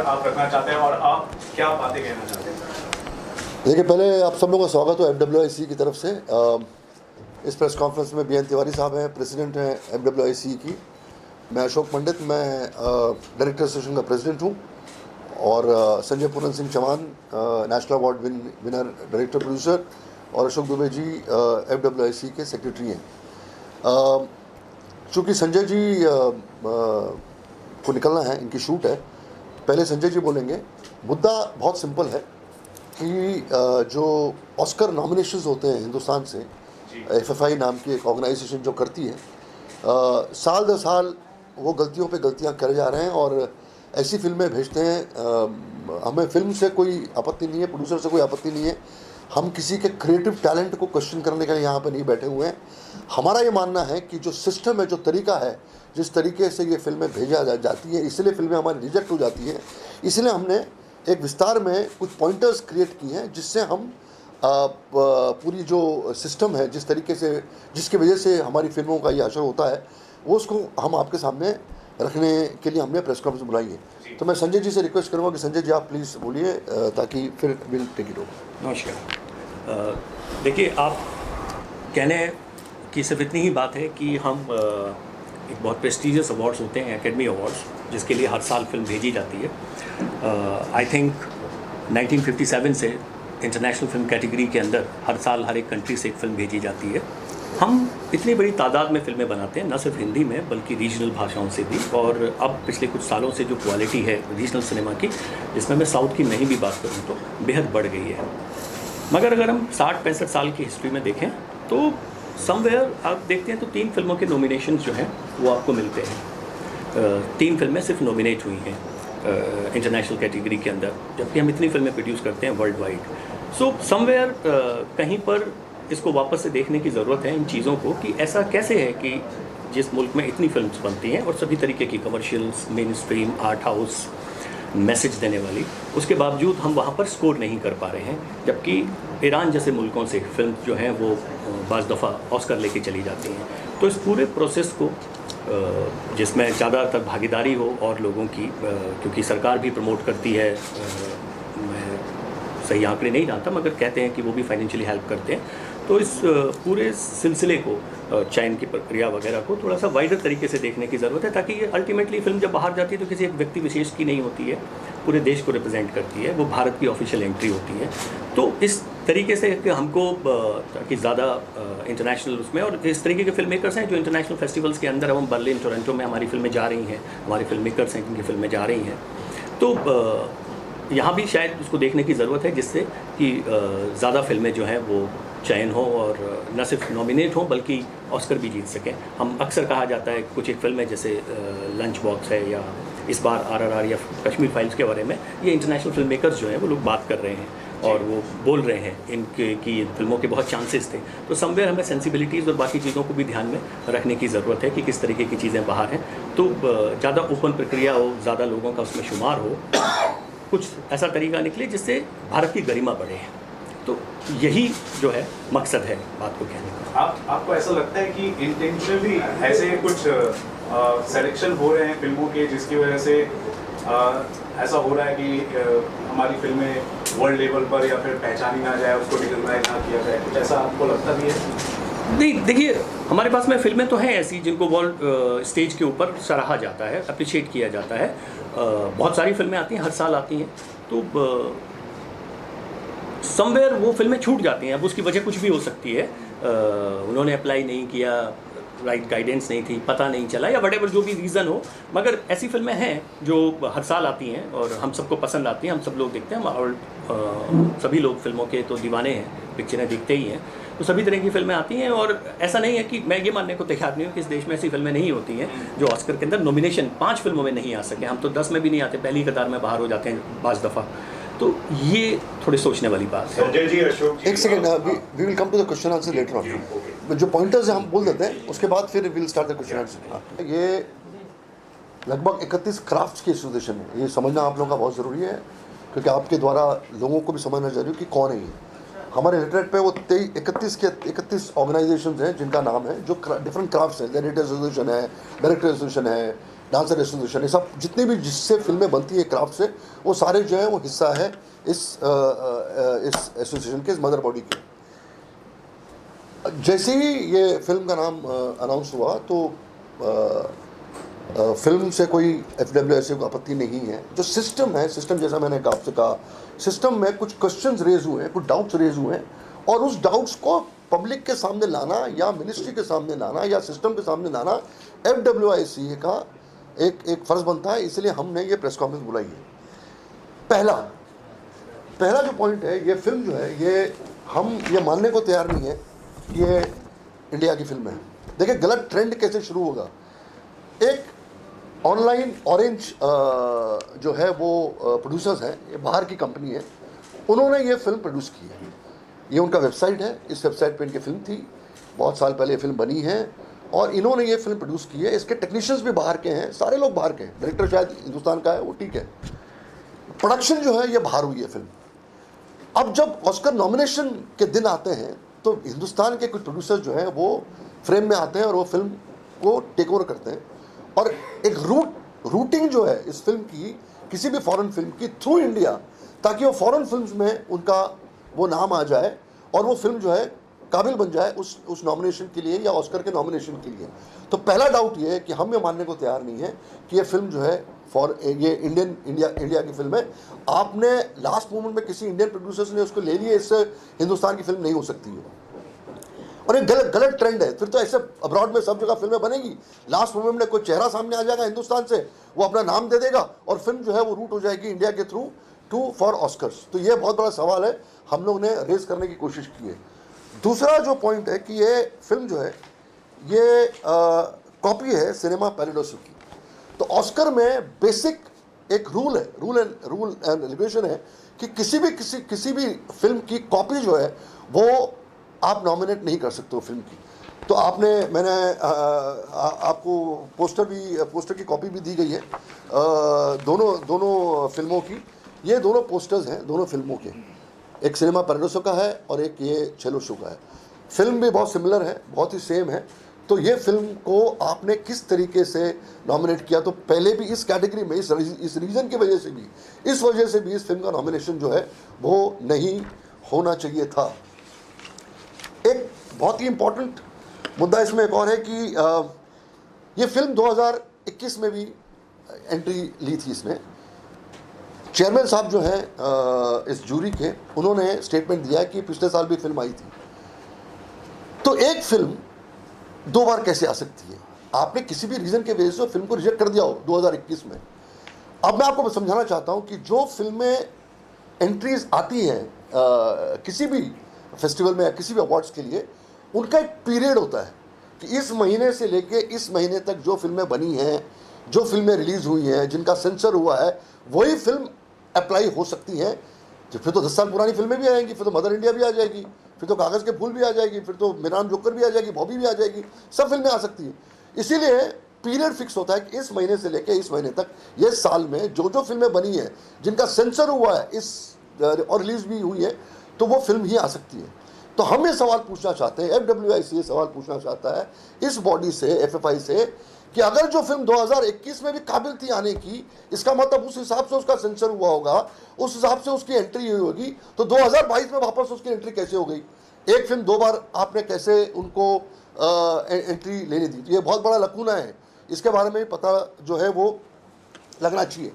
आप रखना चाहते हैं और आप क्या बातें कहना चाहते हैं? देखिए, पहले आप सब लोगों का स्वागत हो FWIC की तरफ से। इस प्रेस कॉन्फ्रेंस में BN तिवारी साहब हैं, प्रेसिडेंट हैं FWIC की। मैं अशोक पंडित, मैं डायरेक्टर एसोसिएशन का प्रेसिडेंट हूँ। और Sanjay Puran Singh Chauhan, national award winner director producer, और अशोक दुबे जी FWIC के सेक्रेटरी हैं। चूँकि संजय जी को निकलना है, इनकी शूट है, पहले संजय जी बोलेंगे। मुद्दा बहुत सिंपल है कि जो ऑस्कर नॉमिनेशंस होते हैं हिंदुस्तान से, FFI नाम की एक ऑर्गेनाइजेशन जो करती है, साल दर साल वो गलतियों पे गलतियां करे जा रहे हैं और ऐसी फिल्में भेजते हैं। हमें फिल्म से कोई आपत्ति नहीं है, प्रोड्यूसर से कोई आपत्ति नहीं है। हम किसी के क्रिएटिव टैलेंट को क्वेश्चन करने के लिए यहाँ पे नहीं बैठे हुए हैं। हमारा ये मानना है कि जो सिस्टम है, जो तरीका है, जिस तरीके से ये फिल्में भेजा जाती है, इसलिए फिल्में हमारी रिजेक्ट हो जाती हैं। इसलिए हमने एक विस्तार में कुछ पॉइंटर्स क्रिएट किए हैं, जिससे हम पूरी जो सिस्टम है, जिस तरीके से, जिसकी वजह से हमारी फिल्मों का ये असर होता है, वो उसको हम आपके सामने रखने के लिए हमने प्रेस कॉन्फ्रेंस बुलाई है। तो मैं संजय जी से रिक्वेस्ट करूँगा कि संजय जी आप प्लीज़ बोलिए, ताकि फिर विल टेक इट ओवर। नमस्कार। देखिए, आप कहने की सिर्फ इतनी ही बात है कि हम एक बहुत प्रेस्टीजियस अवार्ड्स होते हैं, एकेडमी अवार्ड्स, जिसके लिए हर साल फिल्म भेजी जाती है। आई थिंक 1957 से इंटरनेशनल फिल्म कैटेगरी के अंदर हर साल हर एक कंट्री से एक फ़िल्म भेजी जाती है। हम इतनी बड़ी तादाद में फ़िल्में बनाते हैं, न सिर्फ हिंदी में बल्कि रीजनल भाषाओं से भी। और अब पिछले कुछ सालों से जो क्वालिटी है रीजनल सिनेमा की, जिसमें मैं साउथ की नहीं भी बात करूँ तो बेहद बढ़ गई है। मगर अगर हम 60-65 साल की हिस्ट्री में देखें तो समवेयर आप देखते हैं तो 3 फिल्मों के नॉमिनेशन जो हैं वो आपको मिलते हैं। 3 फिल्में सिर्फ नॉमिनेट हुई हैं इंटरनेशनल कैटेगरी के अंदर, जबकि हम इतनी फिल्में प्रोड्यूस करते हैं वर्ल्ड वाइड। सो समवेयर कहीं पर इसको वापस से देखने की ज़रूरत है इन चीज़ों को, कि ऐसा कैसे है कि जिस मुल्क में इतनी फिल्म्स बनती हैं और सभी तरीके की commercials, main stream, art house, message देने वाली, उसके बावजूद हम वहाँ पर स्कोर नहीं कर पा रहे हैं। जबकि ईरान जैसे मुल्कों से फिल्म जो हैं वो बाज़ दफ़ा ऑस्कर लेके चली जाती हैं। तो इस पूरे प्रोसेस को जिसमें ज़्यादातर भागीदारी हो और लोगों की, क्योंकि सरकार भी प्रमोट करती है, मैं सही आंकड़े नहीं जानता मगर कहते हैं कि वो भी फाइनेंशियली हेल्प करते हैं। तो इस पूरे सिलसिले को, चयन की प्रक्रिया वगैरह को थोड़ा सा वाइडर तरीके से देखने की ज़रूरत है, ताकि ये अल्टीमेटली फिल्म जब बाहर जाती है तो किसी एक व्यक्ति विशेष की नहीं होती है, पूरे देश को रिप्रेजेंट करती है, वो भारत की ऑफिशियल एंट्री होती है। तो इस तरीके से कि हमको ताकि ज़्यादा इंटरनेशनल उसमें, और इस तरीके के फिल्म मेकर्स हैं जो इंटरनेशनल फेस्टिवल्स के अंदर, हम बर्लिन, टोरंटो में हमारी फिल्में जा रही हैं, हमारे फिल्म मेकर्स हैं जिनकी फिल्में जा रही हैं। तो यहाँ भी शायद उसको देखने की ज़रूरत है, जिससे कि ज़्यादा फिल्में जो हैं वो चयन हो और न सिर्फ नॉमिनेट हों बल्कि ऑस्कर भी जीत सकें। हम अक्सर कहा जाता है कुछ एक फिल्में जैसे लंच बॉक्स है, या इस बार RRR या कश्मीर फाइल्स के बारे में, ये इंटरनेशनल फिल्म मेकर्स जो हैं वो लोग बात कर रहे हैं और वो बोल रहे हैं इनके कि फिल्मों के बहुत चांसेस थे। तो समवेयर हमें सेंसिबिलिटीज़ और बाकी चीज़ों को भी ध्यान में रखने की ज़रूरत है कि किस तरीके की चीज़ें बाहर हैं। तो ज़्यादा ओपन प्रक्रिया हो, ज़्यादा लोगों का उसमें शुमार हो, कुछ ऐसा तरीका निकले जिससे भारत की गरिमा बढ़े। तो यही जो है मकसद है बात को कहने का। आपको ऐसा लगता है कि इंटेंशनली ऐसे कुछ सिलेक्शन हो रहे हैं फिल्मों के, जिसकी वजह से ऐसा हो रहा है कि हमारी फिल्में वर्ल्ड लेवल पर या फिर पहचानी ना जाए, उसको रिकॉग्नाइज ना किया जाए, कुछ ऐसा आपको लगता भी है? नहीं, देखिए, हमारे पास में फिल्में तो हैं ऐसी जिनको वर्ल्ड स्टेज के ऊपर सराहा जाता है, अप्रिशिएट किया जाता है। बहुत सारी फिल्में आती हैं, हर साल आती हैं। तो समवेयर वो फिल्में छूट जाती हैं। अब उसकी वजह कुछ भी हो सकती है, उन्होंने अप्लाई नहीं किया, राइट गाइडेंस नहीं थी, पता नहीं चला, या वटेवर जो भी रीज़न हो। मगर ऐसी फिल्में हैं जो हर साल आती हैं और हम सबको पसंद आती हैं, हम सब लोग देखते हैं, और सभी लोग फिल्मों के तो दीवाने हैं, पिक्चरें देखते ही हैं। तो सभी तरह की फिल्में आती हैं, और ऐसा नहीं है कि मैं ये मानने को तैयार नहीं हूँ कि इस देश में ऐसी फिल्में नहीं होती हैं जो ऑस्कर के अंदर नॉमिनेशन 5 फिल्मों में नहीं आ सके। हम तो 10 में भी नहीं आते, पहली कतार में बाहर हो जाते हैं बाज़ दफ़ा। तो ये थोड़े सोचने वाली बात है। संजय जी, अशोक जी, एक second, we will come to the question answer later on. जो पॉइंटर्स हैं हम बोल देते हैं, उसके बाद फिर will start the question answer. ये लगभग 31 क्राफ्ट्स की एसोसिएशन है, ये समझना आप लोगों का बहुत ज़रूरी है, क्योंकि आपके द्वारा लोगों को भी समझना जरूरी है कि कौन है ये। हमारे लेटरेट पे वो 31 ऑर्गेनाइजेशन हैं जिनका नाम है, जो डिफरेंट क्राफ्ट्स हैं। एडिटर एसोसिएशन है, डायरेक्टर एसोसिएशन है, डांसर एसोसिएशन, ये सब जितनी भी जिससे फिल्में बनती है क्राफ्ट से, वो सारे जो है वो हिस्सा है इस एसोसिएशन के, इस मदर बॉडी के। जैसे ही ये फिल्म का नाम अनाउंस हुआ तो फिल्म से कोई FWIC को आपत्ति नहीं है। जो सिस्टम है, सिस्टम जैसा मैंने आपसे कहा, सिस्टम में कुछ क्वेश्चंस रेज हुए हैं, कुछ डाउट्स रेज हुए हैं, और उस डाउट्स को पब्लिक के सामने लाना या मिनिस्ट्री के सामने लाना या सिस्टम के सामने लाना FWIC का एक फ़र्ज़ बनता है। इसलिए हमने ये प्रेस कॉन्फ्रेंस बुलाई है। पहला जो पॉइंट है, ये फिल्म जो है, ये हम ये मानने को तैयार नहीं है कि ये इंडिया की फिल्म है। देखिए गलत ट्रेंड कैसे शुरू होगा। एक ऑनलाइन ऑरेंज जो है वो प्रोड्यूसर्स हैं, ये बाहर की कंपनी है, उन्होंने ये फिल्म प्रोड्यूस की है। ये उनका वेबसाइट है, इस वेबसाइट पे इनकी फिल्म थी, बहुत साल पहले ये फिल्म बनी है और इन्होंने ये फिल्म प्रोड्यूस की है। इसके टेक्नीशियंस भी बाहर के हैं, सारे लोग बाहर के हैं, डायरेक्टर शायद हिंदुस्तान का है, वो ठीक है। प्रोडक्शन जो है ये बाहर हुई है फिल्म। अब जब ऑस्कर नॉमिनेशन के दिन आते हैं तो हिंदुस्तान के कुछ प्रोड्यूसर्स जो हैं वो फ्रेम में आते हैं और वो फिल्म को टेक ओवर करते हैं, और एक रूटिंग जो है इस फिल्म की, किसी भी फॉरेन फिल्म की, थ्रू इंडिया, ताकि वो फॉरेन फिल्म्स में उनका वो नाम आ जाए और वो फिल्म जो है काबिल बन जाए उस नॉमिनेशन के लिए या ऑस्कर के नॉमिनेशन के लिए। तो पहला डाउट ये है कि हम ये मानने को तैयार नहीं है कि ये फिल्म जो है ये इंडिया की फिल्म है। आपने लास्ट मोमेंट में किसी इंडियन प्रोड्यूसर्स ने उसको ले लिया, इससे हिंदुस्तान की फिल्म नहीं हो सकती है। और ये गलत ट्रेंड है। फिर तो ऐसे अब्रॉड में सब जगह फिल्में बनेगी, लास्ट मोमेंट में कोई चेहरा सामने आ जाएगा हिंदुस्तान से, वो अपना नाम दे देगा और फिल्म जो है वो रूट हो जाएगी इंडिया के थ्रू फॉर ऑस्कर्स। तो ये बहुत बड़ा सवाल है, हम लोग ने रेज करने की कोशिश की है। दूसरा जो पॉइंट है कि ये फिल्म जो है ये कॉपी है सिनेमा पैराडाइस की। तो ऑस्कर में बेसिक एक रूल एंड रेगुलेशन है कि किसी भी फिल्म की कॉपी जो है वो आप नॉमिनेट नहीं कर सकते हो फिल्म की। तो मैंने आपको पोस्टर की कॉपी भी दी गई है दोनों फिल्मों की। ये दोनों पोस्टर्स हैं दोनों फिल्मों के, एक सिनेमा पैराडाइस का है और एक ये चेलो शो का है। फिल्म भी बहुत सिमिलर है, बहुत ही सेम है। तो ये फिल्म को आपने किस तरीके से नॉमिनेट किया, तो पहले भी इस कैटेगरी में इस रीज़न की वजह से भी, इस वजह से भी इस फिल्म का नॉमिनेशन जो है वो नहीं होना चाहिए था। एक बहुत ही इम्पॉर्टेंट मुद्दा इसमें एक और है कि ये फिल्म 2021 में भी एंट्री ली थी। इसमें चेयरमैन साहब जो हैं इस जूरी के, उन्होंने स्टेटमेंट दिया कि पिछले साल भी फिल्म आई थी। तो एक फिल्म 2 बार कैसे आ सकती है? आपने किसी भी रीज़न के वजह से फिल्म को रिजेक्ट कर दिया हो 2021 में। अब मैं आपको समझाना चाहता हूं कि जो फिल्में एंट्रीज आती हैं किसी भी फेस्टिवल में या किसी भी अवार्ड्स के लिए, उनका एक पीरियड होता है कि इस महीने से लेके इस महीने तक जो फिल्में बनी हैं, जो फिल्में रिलीज़ हुई हैं, जिनका सेंसर हुआ है, वही फिल्म अप्लाई हो सकती हैं। फिर तो 10 साल पुरानी फिल्में भी आएंगी, फिर तो मदर इंडिया भी आ जाएगी, फिर तो कागज़ के फूल भी आ जाएगी, फिर तो मेरान जोकर भी आ जाएगी, बॉबी भी आ जाएगी, सब फिल्में आ सकती हैं। इसीलिए पीरियड फिक्स होता है कि इस महीने से लेकर इस महीने तक, ये साल में जो फिल्में बनी हैं, जिनका सेंसर हुआ है इस और रिलीज़ भी हुई है, तो वो फिल्म ही आ सकती है। तो हम ये सवाल पूछना चाहते हैं, FWIC ये सवाल पूछना चाहता है इस बॉडी से, FFI से, कि अगर जो फिल्म 2021 में भी काबिल थी आने की, इसका मतलब उस हिसाब से उसका सेंसर हुआ होगा, उस हिसाब से उसकी एंट्री हुई होगी, तो 2022 में वापस उसकी एंट्री कैसे हो गई? एक फिल्म 2 बार आपने कैसे उनको एंट्री लेने दी? तो ये बहुत बड़ा लकूना है, इसके बारे में पता जो है वो लगना चाहिए।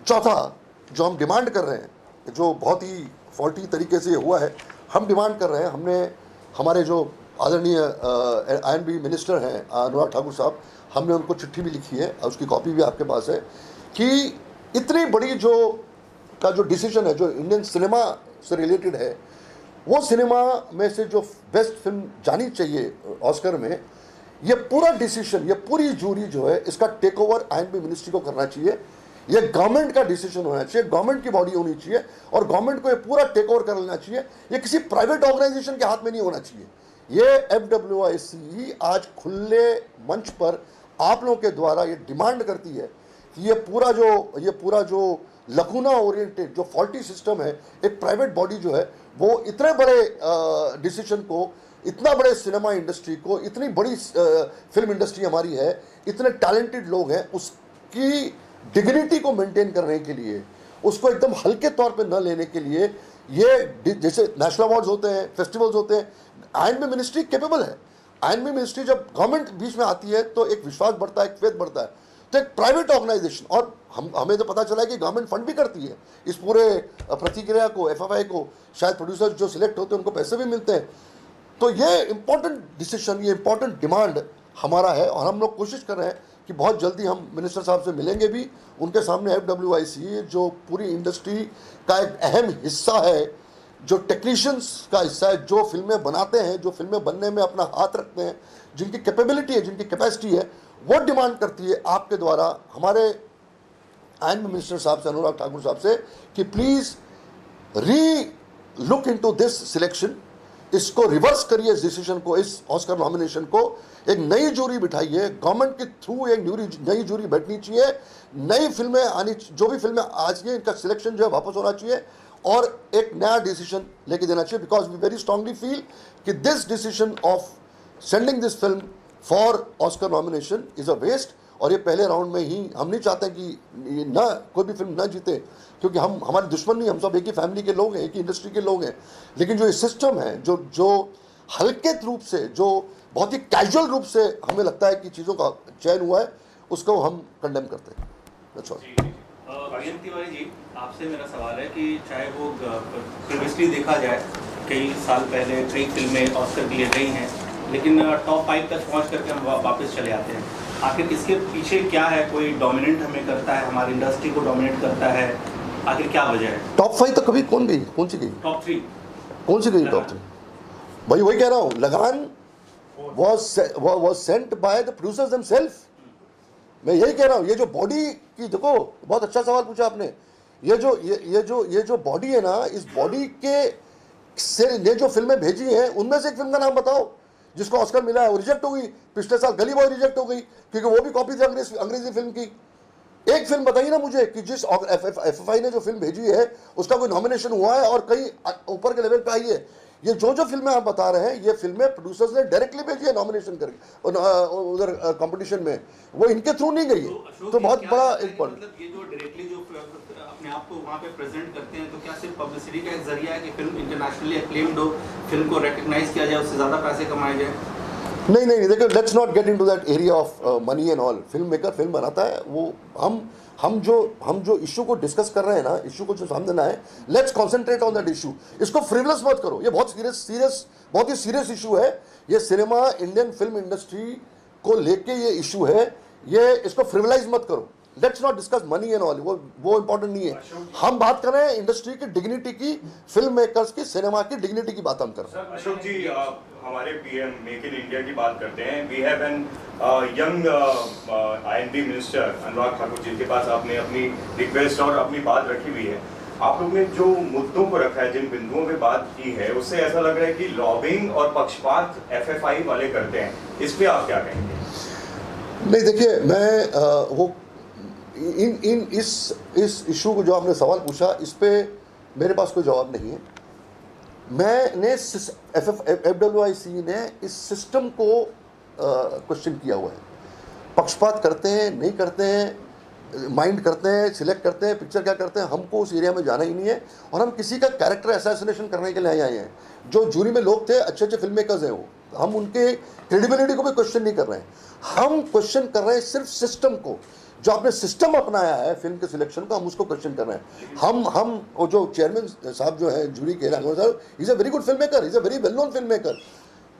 चौथा जो हम डिमांड कर रहे हैं, जो बहुत ही फॉल्टी तरीके से हुआ है, हम डिमांड कर रहे हैं, हमने हमारे जो आदरणीय INB मिनिस्टर हैं अनुराग ठाकुर साहब, हमने उनको चिट्ठी भी लिखी है और उसकी कॉपी भी आपके पास है, कि इतनी बड़ी जो डिसीजन है जो इंडियन सिनेमा से रिलेटेड है, वो सिनेमा में से जो बेस्ट फिल्म जानी चाहिए ऑस्कर में, ये पूरा डिसीजन, ये पूरी जूरी जो है, इसका टेक ओवर INB मिनिस्ट्री को करना चाहिए। ये गवर्नमेंट का डिसीजन होना चाहिए, गवर्नमेंट की बॉडी होनी चाहिए और गवर्नमेंट को ये पूरा टेक ओवर कर लेना चाहिए। ये किसी प्राइवेट ऑर्गेनाइजेशन के हाथ में नहीं होना चाहिए। ये FWIC आज खुले मंच पर आप लोगों के द्वारा ये डिमांड करती है कि ये पूरा जो लकूना ओरिएंटेड जो फॉल्टी सिस्टम है, एक प्राइवेट बॉडी जो है वो इतने बड़े डिसीजन को इतना बड़े सिनेमा इंडस्ट्री को, इतनी बड़ी फिल्म इंडस्ट्री हमारी है, इतने टैलेंटेड लोग हैं, उसकी डिग्निटी को मेंटेन करने के लिए, उसको एकदम हल्के तौर पे न लेने के लिए, ये जैसे नेशनल अवार्ड्स होते हैं, फेस्टिवल्स होते हैं, आईएनबी मिनिस्ट्री कैपेबल है। आईएनबी मिनिस्ट्री जब गवर्नमेंट बीच में आती है तो एक विश्वास बढ़ता है, एक फेथ बढ़ता है। तो एक प्राइवेट ऑर्गेनाइजेशन, और हमें तो पता चला है कि गवर्नमेंट फंड भी करती है इस पूरे प्रतिक्रिया को, एफएफआई को, शायद प्रोड्यूसर्स जो सिलेक्ट होते हैं उनको पैसे भी मिलते हैं। तो ये इंपॉर्टेंट डिसीजन, ये इंपॉर्टेंट डिमांड हमारा है, और हम लोग कोशिश कर रहे हैं कि बहुत जल्दी हम मिनिस्टर साहब से मिलेंगे भी, उनके सामने FWIC जो पूरी इंडस्ट्री का एक अहम हिस्सा है, जो टेक्नीशियंस का हिस्सा है, जो फिल्में बनाते हैं, जो फिल्में बनने में अपना हाथ रखते हैं, जिनकी कैपेबिलिटी है, जिनकी कैपेसिटी है, वो डिमांड करती है आपके द्वारा हमारे आईएनबी मिनिस्टर साहब से, अनुराग ठाकुर साहब से, कि please look into this selection, इसको रिवर्स करिए, इस डिसीजन को, इस ऑस्कर नॉमिनेशन को, एक नई जूरी बिठाइए, गवर्नमेंट के थ्रू एक नई जूरी बैठनी चाहिए, नई फिल्में आनी, जो भी फिल्में आज ये इनका सिलेक्शन जो है वापस होना चाहिए, और एक नया डिसीजन लेके देना चाहिए, because we very strongly feel कि this decision of sending this film for Oscar nomination is a waste. और ये पहले राउंड में ही हम नहीं चाहते कि ये ना कोई भी फिल्म ना जीते, क्योंकि हम हमारे दुश्मन नहीं, हम सब एक ही फैमिली के लोग हैं, एक ही इंडस्ट्री के लोग हैं। लेकिन जो ये सिस्टम है, जो हल्के रूप से, जो बहुत ही कैजुअल रूप से हमें लगता है कि चीज़ों का चयन हुआ है, उसको हम कंडेम करते हैं। वीएन तिवारी जी, आपसे मेरा सवाल है कि चाहे वो प्रीवियसली देखा जाए, कई साल पहले कई फिल्में ऑस्कर के लिए गई हैं, लेकिन टॉप 5 तक पहुंच करके हम वापस चले आते हैं। आखिर इसके पीछे क्या है? कोई डोमिनेंट हमें करता है, हमारी इंडस्ट्री को डोमिनेट करता है, आखिर क्या वजह है? टॉप 5 तक कभी कौन गई, कौन सी गई? टॉप 3 कौन सी गई? टॉप 3 भाई वही कह रहा हूँ, लगान was sent by the producers themselves। मैं यही कह रहा हूँ, ये जो बॉडी की, देखो बहुत अच्छा सवाल पूछा आपने, ये जो बॉडी है ना, इस बॉडी के से ये जो फिल्में भेजी हैं, उनमें से एक फिल्म का नाम बताओ जिसको ऑस्कर मिला है। वो रिजेक्ट हो गई, पिछले साल गली बॉय रिजेक्ट हो गई, क्योंकि वो भी कॉपी थी अंग्रेजी फिल्म की। एक फिल्म बताइए ना मुझे कि जिस एफएफआई ने जो फिल्म भेजी है उसका कोई नॉमिनेशन हुआ है और कहीं ऊपर के लेवल पे आई है। ये जो फिल्में आप बता रहे हैं, ये फिल्में प्रोड्यूसर्स ने डायरेक्टली भेजी है नॉमिनेशन करके, उधर कंपटीशन में, वो इनके थ्रू नहीं गई है। तो बहुत बड़ा एक पॉइंट, मतलब ये जो डायरेक्टली जो अपने आप को वहाँ पे प्रेजेंट करते हैं, तो क्या सिर्फ पब्लिसिटी का एक जरिया है कि फिल्म इंटरनेशनली एक्लेम्ड हो, फिल्म को रिकॉग्नाइज किया जाए, उससे ज़्यादा पैसे कमाए जाए? नहीं, देखो, let's not get into that area of money and all. Film maker film बनाता है, वो हम जो इशू को डिस्कस कर रहे हैं ना, इशू को जो समझना है, let's concentrate on that issue. इसको फ्रिवलस मत करो, ये बहुत बहुत ही सीरियस इशू है। ये सिनेमा, इंडियन फिल्म इंडस्ट्री को लेके ये इशू है, ये इसको फ्रिवलाइज मत करो। Let's not discuss money and all, वो इंपॉर्टेंट नहीं है। हम बात कर रहे हैं इंडस्ट्री की डिग्निटी की, फिल्म मेकर्स की, सिनेमा की डिग्निटी की बात हम कर रहे हैं। अशोक जी, हमारे पीएम मेक इन इंडिया की बात करते हैं। We have an young I and B minister Anurag Thakur ji के पास आपने अपनी रिक्वेस्ट और अपनी बात रखी हुई है। आप लोग ने जो मुद्दों को रखा है, जिन बिंदुओं पे बात की है, उससे ऐसा लग रहा है कि लॉबिंग और पक्षपात एफएफआई वाले करते हैं। इस पे आप क्या कहेंगे? नहीं, देखिए, मैं वो इस इशू को जो आपने सवाल पूछा, इस पे मेरे पास कोई जवाब नहीं है। मैंने FWIC ने इस सिस्टम को क्वेश्चन किया हुआ है। पक्षपात करते हैं, नहीं करते हैं, माइंड करते हैं, सिलेक्ट करते हैं, पिक्चर क्या करते हैं, हमको उस एरिया में जाना ही नहीं है। और हम किसी का कैरेक्टर असैसिनेशन करने के लिए आए हैं। जो जूरी में लोग थे, अच्छे अच्छे फिल्म मेकर्स हैं, वो, हम उनके क्रेडिबिलिटी को भी क्वेश्चन नहीं कर रहे हैं। हम क्वेश्चन कर रहे हैं सिर्फ सिस्टम को, जो आपने सिस्टम अपनाया है फिल्म के सिलेक्शन का, हम उसको क्वेश्चन कर रहे हैं। हम वो जो चेयरमैन साहब जो है जूरी के, राघवन साहब, is a very good film maker, is a very well known film maker.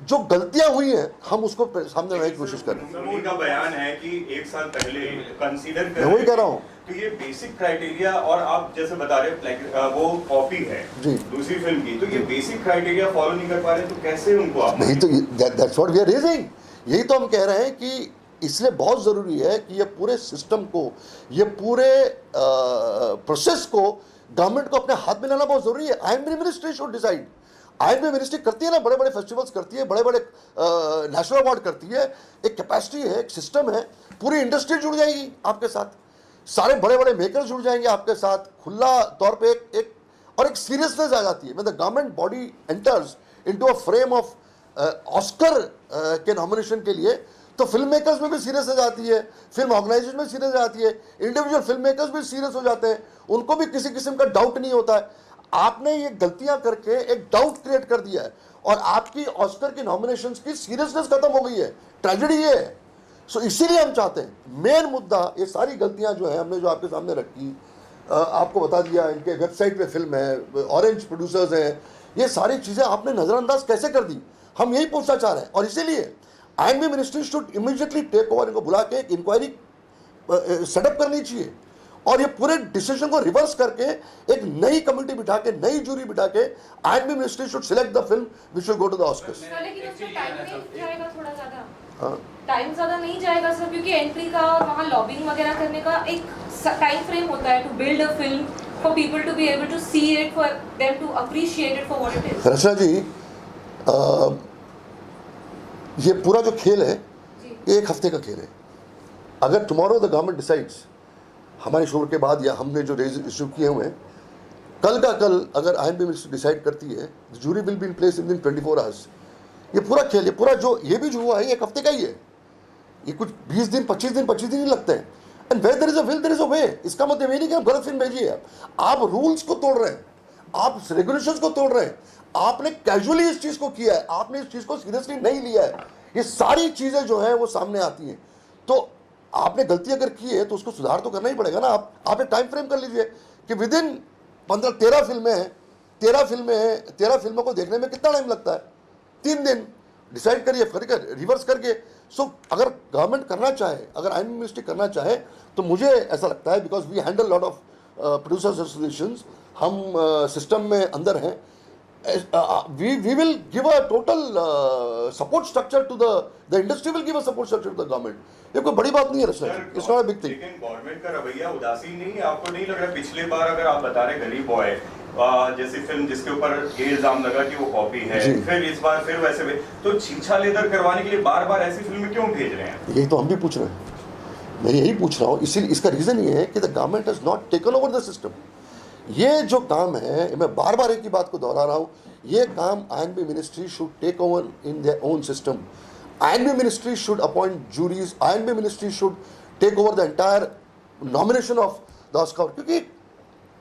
जो गलतियां हुई हैं, हम उसको सामने लाने की कोशिश कर रहे हैं। उनका बयान है कि 1 साल पहले कंसीडर कर, मैं वही कह रहा हूँ, तो ये बेसिक क्राइटेरिया, और आप जैसे बता रहे वो कॉपी है जी दूसरी फिल्म की, तो ये बेसिक क्राइटेरिया फॉलो नहीं कर पा रहे, तो कैसे उनको आप? नहीं, तो that's what we are raising. यही तो हम कह रहे हैं कि इसलिए बहुत ज़रूरी है कि ये पूरे सिस्टम को, ये पूरे प्रोसेस को गवर्नमेंट को अपने हाथ में लाना बहुत ज़रूरी है। I&B ministry should decide. I&B ministry करती है ना, बड़े बड़े फेस्टिवल्स करती है, बड़े बड़े नेशनल अवार्ड करती है, एक कैपेसिटी है, एक सिस्टम है। पूरी इंडस्ट्री जुड़ जाएगी आपके साथ, सारे बड़े बड़े मेकर्स जुड़ जाएंगे आपके साथ, खुला तौर पर एक सीरियसनेस आ जाती है। मतलब government body enters into a frame of Oscar के नॉमिनेशन के लिए, तो फिल्म मेकर्स में भी सीरियस हो जाती है, फिल्म ऑर्गेनाइजेशन में सीरियस हो जाती है, इंडिविजुअल फिल्म मेकर्स भी सीरियस हो जाते हैं, उनको भी किसी किस्म का डाउट नहीं होता है। आपने ये गलतियां करके एक डाउट क्रिएट कर दिया है और आपकी ऑस्कर की नॉमिनेशंस की सीरियसनेस खत्म हो गई है। ट्रेजेडी ये है। सो इसीलिए हम चाहते हैं, मेन मुद्दा ये सारी गलतियां जो है हमने जो आपके सामने रखी, आपको बता दिया, इनके वेबसाइट पे फिल्म है, ऑरेंज प्रोड्यूसर्स हैं, ये सारी चीज़ें आपने नज़रअंदाज कैसे कर दी, हम यही पूछना चाह रहे हैं। और इसीलिए INB ministry should immediately take over, इनको बुला के एक इंक्वायरी सेटअप करनी चाहिए और ये पूरे डिसीजन को रिवर्स करके एक नई कमेटी बिठा के, नई जूरी बिठा के INB ministry should select the film which will go to the Oscars. लेकिन उसमें टाइम नहीं जाएगा थोड़ा ज़्यादा? हाँ, टाइम ज़्यादा नहीं जाएगा सर, क्योंकि एंट्री का, वहाँ लॉबिंग वगैरह करने का एक टाइम फ्रेम होता है to build a film, for people to be able to see it, for them to appreciate it for what it is. Rachna ji, ये पूरा जो खेल है ये एक हफ्ते का खेल है। अगर टुमारो द गवर्नमेंट डिसाइड्स, हमारे शोर के बाद या हमने जो रेज इशू किए हुए हैं, कल का कल अगर आईएनबी मिनिस्ट्री डिसाइड करती है, जूरी will be in place in 24 hours. ये पूरा खेल, ये पूरा जो ये भी जो हुआ है, एक हफ्ते का ही है। ये कुछ 20 दिन 25 दिन ही लगते हैं। And where there is a will there is a way. इसका मतलब ये नहीं कि आप गलत फिल्म भेजिए, आप रूल्स को तोड़ रहे हैं, आप रेगुलेशंस को तोड़ रहे हैं, आपने कैजुअली इस चीज़ को किया है, आपने इस चीज़ को सीरियसली नहीं लिया है। ये सारी चीज़ें जो हैं वो सामने आती हैं। तो आपने गलती अगर की है तो उसको सुधार तो करना ही पड़ेगा ना। आप एक टाइम फ्रेम कर लीजिए कि विद इन 13 फिल्में हैं, 13 फिल्मों को देखने में कितना टाइम लगता है? 3 दिन। डिसाइड करिए, करके रिवर्स करके। सो अगर गवर्नमेंट करना चाहे, अगर आईएनबी मिनिस्ट्री करना चाहे, तो मुझे ऐसा लगता है, because we handle lot of producers associations, हम सिस्टम में अंदर हैं, we will give a total support structure to the industry will give a support structure to the government. ये कोई बड़ी बात नहीं है रचना, it's not a big thing. लेकिन गवर्नमेंट का रवैया उदासीन नहीं है, आपको नहीं लग रहा? पिछले बार अगर आप बता रहे गली बॉय जैसी फिल्म जिसके ऊपर ये इल्जाम लगा कि वो कॉपी है, फिर इस बार फिर वैसे भी, तो छीछा लेदर करवाने के लिए बार बार ऐसी फिल्में क्यों भेज रहे हैं? यही तो हम भी पूछ रहे हैं, मैं यही पूछ रहा हूँ। इसीलिए इसका रीजन ये है कि the government has not taken over the system. ये जो काम है, मैं बार बार एक ही बात को दोहरा रहा हूँ, ये काम INB ministry should take over in their own system. INB ministry should appoint juries, INB ministry should take over the entire nomination of the Oscar. क्योंकि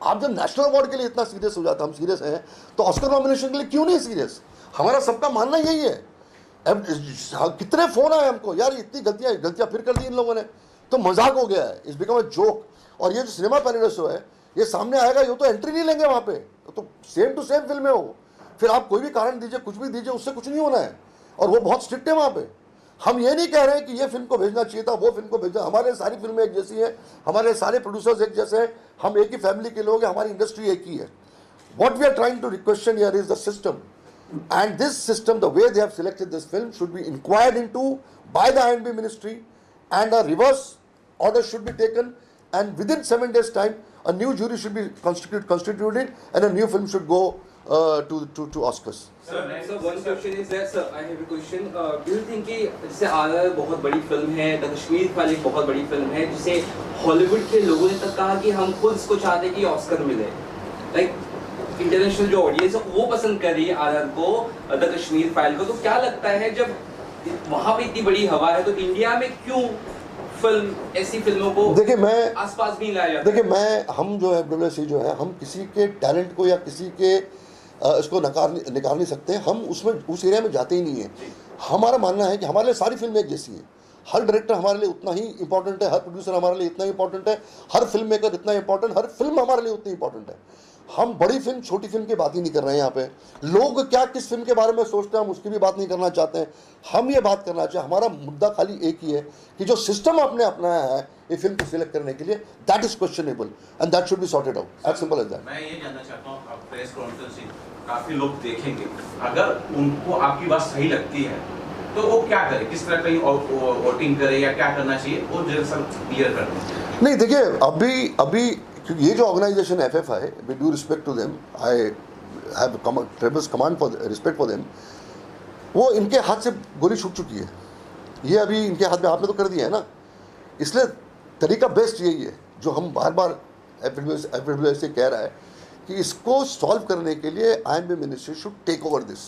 आप जब नेशनल अवार्ड के लिए इतना सीरियस हो जाता, हम सीरियस हैं, तो ऑस्कर नॉमिनेशन के लिए क्यों नहीं सीरियस? हमारा सबका मानना यही है। अब कितने फ़ोन आए हमको, यार इतनी गलतियाँ फिर कर दी इन लोगों ने, तो मजाक हो गया है, इट्स बिकम अ जोक। और ये जो सिनेमा पैराडाइस है, ये सामने आएगा, ये तो एंट्री नहीं लेंगे वहाँ पे, तो सेम टू सेम फिल्में हो, फिर आप कोई भी कारण दीजिए, कुछ भी दीजिए, उससे कुछ नहीं होना है। और वो बहुत स्ट्रिक्ट है वहाँ पे। हम ये नहीं कह रहे हैं कि ये फिल्म को भेजना चाहिए था, वो फिल्म को भेजना। हमारे सारी फिल्में एक जैसी हैं, हमारे सारे प्रोड्यूसर्स एक जैसे हैं, हम एक ही फैमिली के लोग हैं, हमारी इंडस्ट्री एक ही है। What we are trying to requestion here is the system, and this system, the way they have selected this film, should be inquired into by the INB ministry, and a reverse order should be taken, and within 7 days time a new jury should be constituted and a new film should go to Oscars. Sir, one question is that, sir, I have a question. Do you think कि जैसे RRR बहुत बड़ी film है, the Kashmir file एक बहुत बड़ी film है, जिसे हॉलीवुड के लोगों ने तक कहा कि हम खुद इसको चाहते हैं कि ऑस्कर मिले, लाइक इंटरनेशनल जो ऑडियंस है वो पसंद कर रही है RRR को, द कश्मीर फाइल को, तो क्या लगता है जब वहाँ पे इतनी बड़ी हवा है, तो इंडिया में क्यों फिल्म, ऐसी फिल्मों को देखिए, मैं आसपास नहीं लाया जाता? देखिए, हम जो है WC जो है, हम किसी के टैलेंट को या किसी के इसको निकाल नहीं सकते। हम उसमें उस एरिया में जाते ही नहीं है। हमारा मानना है कि हमारे लिए सारी फिल्में एक जैसी हैं। हर डायरेक्टर हमारे लिए उतना ही इंपॉर्टेंट है, हर प्रोड्यूसर हमारे लिए इतना इंपॉर्टेंट है, हर फिल्म मेकर इतना इंपॉर्टेंट, हर फिल्म हमारे लिए उतनी इंपॉर्टेंट है। हम बड़ी फिल्म छोटी फिल्म की बात ही नहीं कर रहे हैं यहाँ पे। लोग क्या किस फिल्म के बारे में सोचते हैं, हम उसकी भी बात नहीं करना चाहते हैं। हम ये बात करना चाहते हैं, हमारा मुद्दा खाली एक ही है कि जो सिस्टम आपने अपनाया है ये फिल्म को सिलेक्ट करने के लिए, that is questionable and that should be sorted out, as simple as that. मैं ये जानना चाहता हूँ, आप प्रेस कॉन्फ्रेंस काफ़ी लोग देखेंगे, अगर उनको आपकी बात सही लगती है तो वो क्या करे, किस तरह की वोटिंग करे या क्या करना चाहिए, वो जरा सब क्लियर कर दें। नहीं, देखिए, अभी क्योंकि ये जो organisation FFI, with due respect to them, I have tremendous command for respect for them, वो इनके हाथ से गोली छूट चुकी है। ये अभी इनके हाथ में आपने तो कर दिया है ना, इसलिए तरीका बेस्ट यही है जो हम बार बार FFI से कह रहा है कि इसको सॉल्व करने के लिए INB ministry should take over this.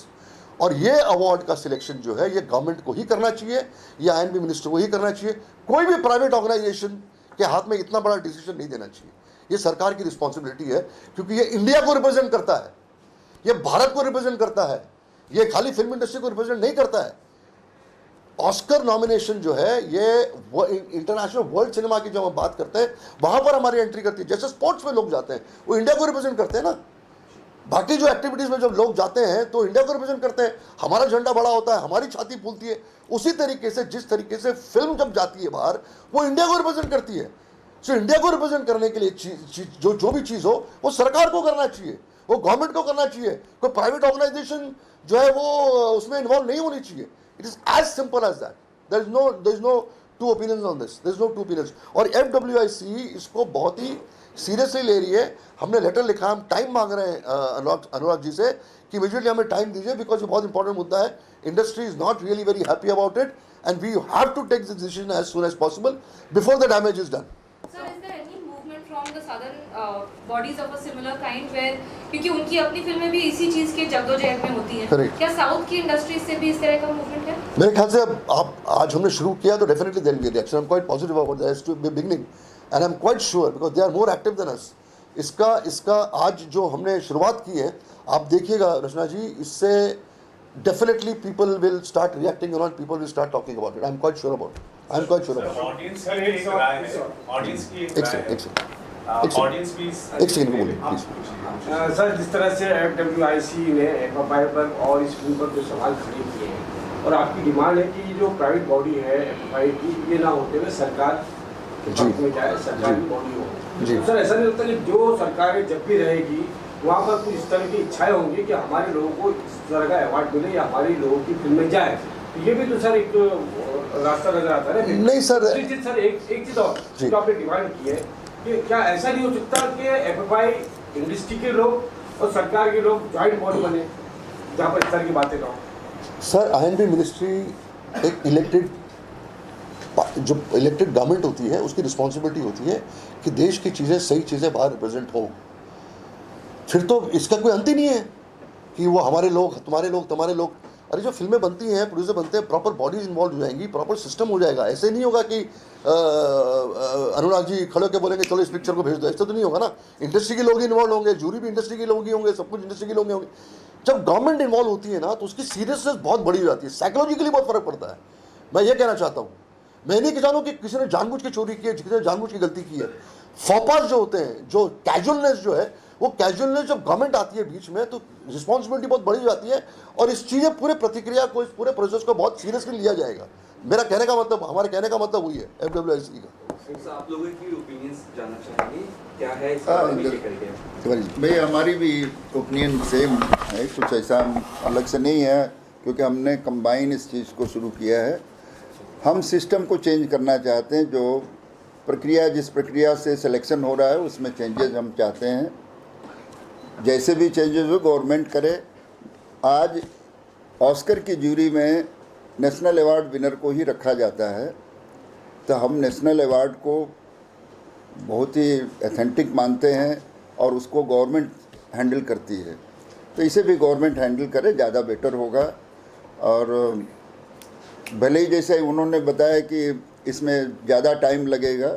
और ये अवार्ड का सिलेक्शन जो है ये गवर्नमेंट को ही करना चाहिए या आईएनबी मिनिस्टर को ही करना चाहिए। कोई भी प्राइवेट ऑर्गेनाइजेशन के हाथ में इतना बड़ा डिसीजन नहीं देना चाहिए। ये सरकार की रिस्पॉन्सिबिलिटी है, क्योंकि ये इंडिया को रिप्रेजेंट करता है, ये भारत को रिप्रेजेंट करता है, ये खाली फिल्म इंडस्ट्री को रिप्रेजेंट नहीं करता है। ऑस्कर नॉमिनेशन जो है ये इंटरनेशनल वर्ल्ड सिनेमा की जब हम बात करते हैं वहां पर हमारी एंट्री करती है। जैसे स्पोर्ट्स में लोग जाते हैं वो इंडिया को रिप्रेजेंट करते हैं ना, बाकी जो एक्टिविटीज में जब लोग जाते हैं तो इंडिया को रिप्रेजेंट करते हैं, हमारा झंडा बड़ा होता है, हमारी छाती फूलती है। उसी तरीके से जिस तरीके से फिल्म जब जाती है बाहर वो इंडिया को रिप्रेजेंट करती है। सो इंडिया को रिप्रेजेंट करने के लिए जो भी चीज़ हो वो सरकार को करना चाहिए, वो गवर्नमेंट को करना चाहिए। कोई प्राइवेट ऑर्गेनाइजेशन जो है वो उसमें इन्वॉल्व नहीं होनी चाहिए। It is as simple as that. There is no two opinions on this, there is no two opinions. और FWIC इसको बहुत ही सीरियसली ले रही है। हमने लेटर लिखा, हम टाइम मांग रहे हैं अनुराग जी से कि इमीडिएटली हमें टाइम दीजिए, बिकॉज ये बहुत इंपॉर्टेंट मुद्दा है। Industry is not really very happy about it and we have to take this decision as soon as possible before the damage is done. Sir, is there any movement from the southern bodies of a similar kind where, क्योंकि उनकी अपनी फिल्में भी इसी चीज के जद्दोजहद में होती हैं, Correct. क्या साउथ की इंडस्ट्री से भी इस तरह का मूवमेंट है? मेरे ख्याल से अब आप आज हमने शुरू किया तो definitely there will be reaction. I am quite positive about that to be beginning and I am quite sure because they are more active than us. इसका आज जो हमने शुरुआत की है आप देखिएगा रचना जी, इससे definitely people will start reacting और people will start talking about it. I am quite sure about it. I am quite sure about audience की एक राय है, ऑडियंस की एक एक राय है। सेकंड ऑडियंस भी एक सेकंड को बोलिए प्लीज। सर, जिस तरह से FWIC ने FFI पर और इस फिल्म पर जो सवाल खड़े किए हैं और आपकी डिमांड है कि जो प्राइवेट बॉडी है FFI की, ये ना होते हुए सरकार के पक्ष में जाए, सरकारी बॉडी हो। जी। तो सर, ऐसा नहीं लगता कि जो सरकारें जब भी रहेगी वहाँ पर कुछ इस तरह की इच्छाएं होंगी कि हमारे लोगों को इस तरह का अवार्ड मिले या हमारे लोगों की फिल्में जाए? तो ये भी तो सर एक रास्ता नजर आता है ना। नहीं सर, सर एक चीज़ और जी। जो आपने डिमांड की है कि क्या ऐसा नहीं हो सकता कि FFI इंडस्ट्री के लोग और सरकार के लोग ज्वाइंट बॉडी बने जहाँ पर इस तरह की बातें ना हो? सर आईएनबी मिनिस्ट्री एक इलेक्टेड गवर्नमेंट होती है, उसकी रिस्पॉन्सिबिलिटी होती है कि देश की चीज़ें, सही चीज़ें बाहर रिप्रेजेंट हों। फिर तो इसका कोई अंत ही नहीं है कि वो हमारे लोग, तुम्हारे लोग, तुम्हारे लोग। अरे जो फिल्में बनती हैं, प्रोड्यूसर बनते हैं, प्रॉपर बॉडीज इन्वॉल्व हो जाएंगी, प्रॉपर सिस्टम हो जाएगा। ऐसे नहीं होगा कि अनुराग जी खड़े होकर बोलेंगे चलो इस पिक्चर को भेज दो, ऐसा तो नहीं होगा ना। इंडस्ट्री के लोग ही इन्वॉल्व होंगे, जूरी भी इंडस्ट्री के लोग ही होंगे, सब कुछ इंडस्ट्री के लोग ही होंगे। जब गवर्नमेंट इन्वॉल्व होती है ना तो उसकी सीरियसनेस बहुत बड़ी हो जाती है, साइकोलॉजिकली बहुत फर्क पड़ता है। मैं ये कहना चाहता हूँ, मैं नहीं कहता हूँ कि किसी ने जानबूझ के चोरी की है, किसी ने जानबूझ की गलती की है। फॉपास जो होते हैं, जो कैजुअलनेस जो है, वो कैजुअलनेस जब गवर्नमेंट आती है बीच में तो रिस्पॉन्सिबिलिटी बहुत बड़ी जाती है और इस चीज़ें पूरे प्रतिक्रिया को, इस पूरे प्रोसेस को बहुत सीरियसली लिया जाएगा। मेरा कहने का मतलब, हमारे कहने का मतलब वही है FWIC का। सर, आप लोगों की ओपिनियंस जानना चाहेंगे क्या है इस बारे में करके? भाई हमारी भी ओपिनियन सेम है, कुछ ऐसा अलग से नहीं है, क्योंकि हमने कंबाइन इस चीज़ को शुरू किया है। हम सिस्टम को चेंज करना चाहते हैं, जो प्रक्रिया, जिस प्रक्रिया से सिलेक्शन हो रहा है उसमें चेंजेस हम चाहते हैं। जैसे भी चेंजेस हो गवर्नमेंट करे। आज ऑस्कर की जूरी में नेशनल अवार्ड विनर को ही रखा जाता है, तो हम नेशनल अवार्ड को बहुत ही ऑथेंटिक मानते हैं और उसको गवर्नमेंट हैंडल करती है, तो इसे भी गवर्नमेंट हैंडल करे, ज़्यादा बेटर होगा। और भले ही जैसे उन्होंने बताया कि इसमें ज़्यादा टाइम लगेगा,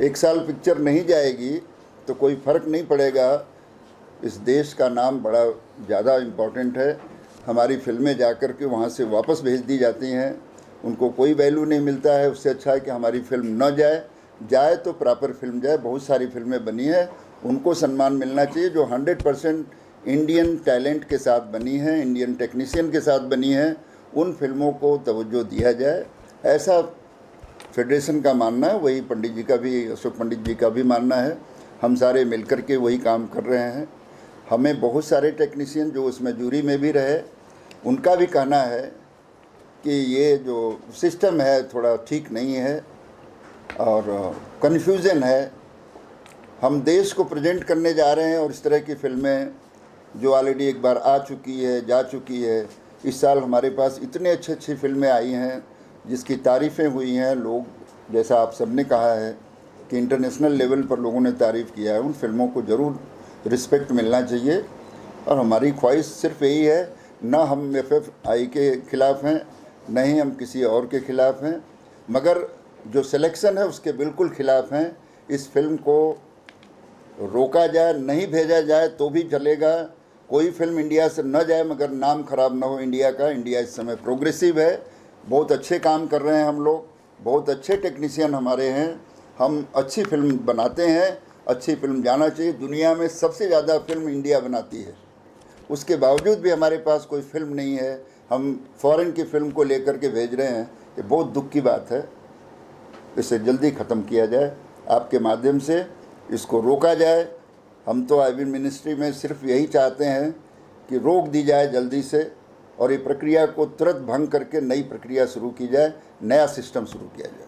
1 साल पिक्चर नहीं जाएगी तो कोई फ़र्क नहीं पड़ेगा। इस देश का नाम बड़ा ज़्यादा इम्पोर्टेंट है। हमारी फिल्में जाकर के वहाँ से वापस भेज दी जाती हैं, उनको कोई वैल्यू नहीं मिलता है। उससे अच्छा है कि हमारी फिल्म न जाए तो प्रॉपर फिल्म जाए। बहुत सारी फिल्में बनी है, उनको सम्मान मिलना चाहिए, जो 100% इंडियन टैलेंट के साथ बनी हैं, इंडियन टेक्नीशियन के साथ बनी हैं। उन फिल्मों को तवज्जो दिया जाए, ऐसा फेडरेशन का मानना है। वही पंडित जी का भी, अशोक पंडित जी का भी मानना है। हम सारे मिलकर के वही काम कर रहे हैं। हमें बहुत सारे टेक्नीशियन जो उसमें जूरी में भी रहे, उनका भी कहना है कि ये जो सिस्टम है थोड़ा ठीक नहीं है और कन्फ्यूज़न है। हम देश को प्रेजेंट करने जा रहे हैं और इस तरह की फिल्में जो ऑलरेडी एक बार आ चुकी है, जा चुकी है। इस साल हमारे पास इतने अच्छी फिल्में आई हैं जिसकी तारीफ़ें हुई हैं। लोग, जैसा आप सबने कहा है कि इंटरनेशनल लेवल पर लोगों ने तारीफ़ किया है, उन फिल्मों को ज़रूर रिस्पेक्ट मिलना चाहिए। और हमारी ख्वाहिश सिर्फ यही है न हम FFI के ख़िलाफ़ हैं, न ही हम किसी और के ख़िलाफ़ हैं, मगर जो सिलेक्शन है उसके बिल्कुल ख़िलाफ़ हैं। इस फिल्म को रोका जाए, नहीं भेजा जाए तो भी चलेगा। कोई फिल्म इंडिया से न जाए मगर नाम खराब ना हो इंडिया का। इंडिया इस समय प्रोग्रेसिव है, बहुत अच्छे काम कर रहे हैं हम लोग, बहुत अच्छे टेक्नीशियन हमारे हैं, हम अच्छी फिल्म बनाते हैं, अच्छी फिल्म जाना चाहिए। दुनिया में सबसे ज़्यादा फिल्म इंडिया बनाती है, उसके बावजूद भी हमारे पास कोई फिल्म नहीं है, हम फॉरेन की फिल्म को लेकर के भेज रहे हैं। ये बहुत दुख की बात है, इसे जल्दी ख़त्म किया जाए, आपके माध्यम से इसको रोका जाए। हम तो आईबी मिनिस्ट्री में सिर्फ यही चाहते हैं कि रोक दी जाए जल्दी से, और ये प्रक्रिया को तुरंत भंग करके नई प्रक्रिया शुरू की जाए, नया सिस्टम शुरू किया जाए।